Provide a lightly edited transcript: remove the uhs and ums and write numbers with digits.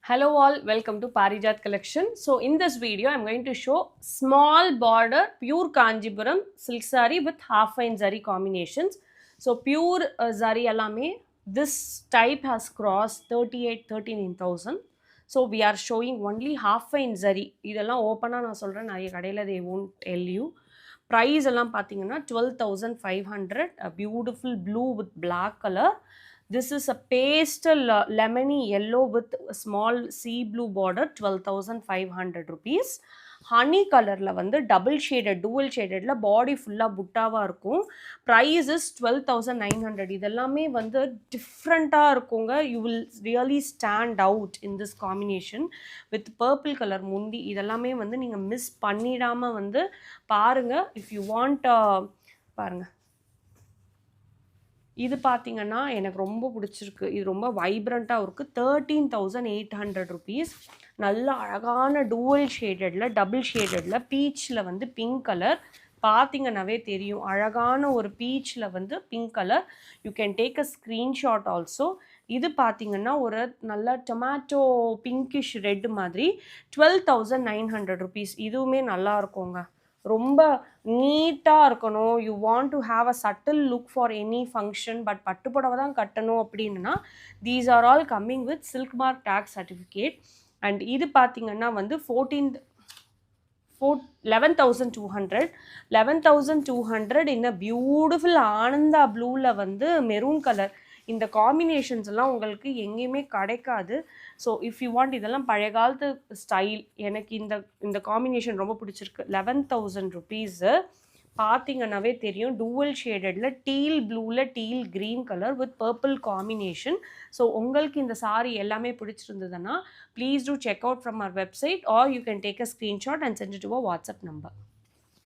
Hello all, welcome to Parijat collection. So in this video I'm going to show small border pure Kanjipuram silk saree with half fine zari combinations. So pure zari allame this type has crossed 38-39,000. So we are showing only half fine zari. இதெல்லாம் ஓப்பனா நான் சொல்றேன் நிறைய கடையில they won't tell you. Price எல்லாம் பார்த்தீங்கன்னா 12,500, a beautiful blue with black color. This is a pastel lemony yellow with a small sea blue border, 12,500 rupees. Honey கலரில் வந்து டபுள் ஷேடட் டூவல் ஷேடடில் பாடி ஃபுல்லாக புட்டாவாக இருக்கும். Price is 12,900. இதெல்லாமே வந்து டிஃப்ரெண்ட்டாக இருக்குங்க. You will really stand out in this combination with purple colour முந்தி. இதெல்லாமே வந்து நீங்கள் மிஸ் பண்ணிடாமல் வந்து பாருங்கள். இஃப் யூ வாண்ட் பாருங்கள், இது பார்த்தீங்கன்னா எனக்கு ரொம்ப பிடிச்சிருக்கு. இது ரொம்ப வைப்ரண்ட்டாக இருக்குது. 13,800 rupees. நல்ல அழகான டூவல் ஷேடடில் டபுள் ஷேடடில் பீச்சில் வந்து பிங்க் கலர் பார்த்தீங்கன்னாவே தெரியும். அழகான ஒரு பீச்சில் வந்து pink colour. You can take a screenshot also. இது பார்த்தீங்கன்னா ஒரு நல்ல டொமேட்டோ பிங்கிஷ் ரெட் மாதிரி 12,900 rupees. இதுவுமே நல்லா இருக்குங்க. ரொம்ப நீட்டாக இருக்கணும். You want to have a subtle look for any function, but பட்டு புடவை தான் கட்டணும் அப்படின்னா these are all coming with silk mark tag certificate. And இது பார்த்தீங்கன்னா வந்து 11,200. 11,200 இன் அ பியூட்டிஃபுல் ஆனந்தா ப்ளூவில் வந்து மெரூன் கலர். இந்த காம்பினேஷன்ஸ் எல்லாம் உங்களுக்கு எங்கேயுமே கிடைக்காது. ஸோ இஃப் யூ வாண்ட், இதெல்லாம் பழைய காலத்து ஸ்டைல். எனக்கு இந்த காம்பினேஷன் ரொம்ப பிடிச்சிருக்கு. 11,000 rupees. பார்த்தீங்கன்னாவே தெரியும். டூவல் ஷேடடில் டீல் ப்ளூவில் teal green colour with purple combination. So உங்களுக்கு இந்த சாரி எல்லாமே பிடிச்சிருந்ததுன்னா please do check out from our website, or you can take a screenshot and send it to a WhatsApp number.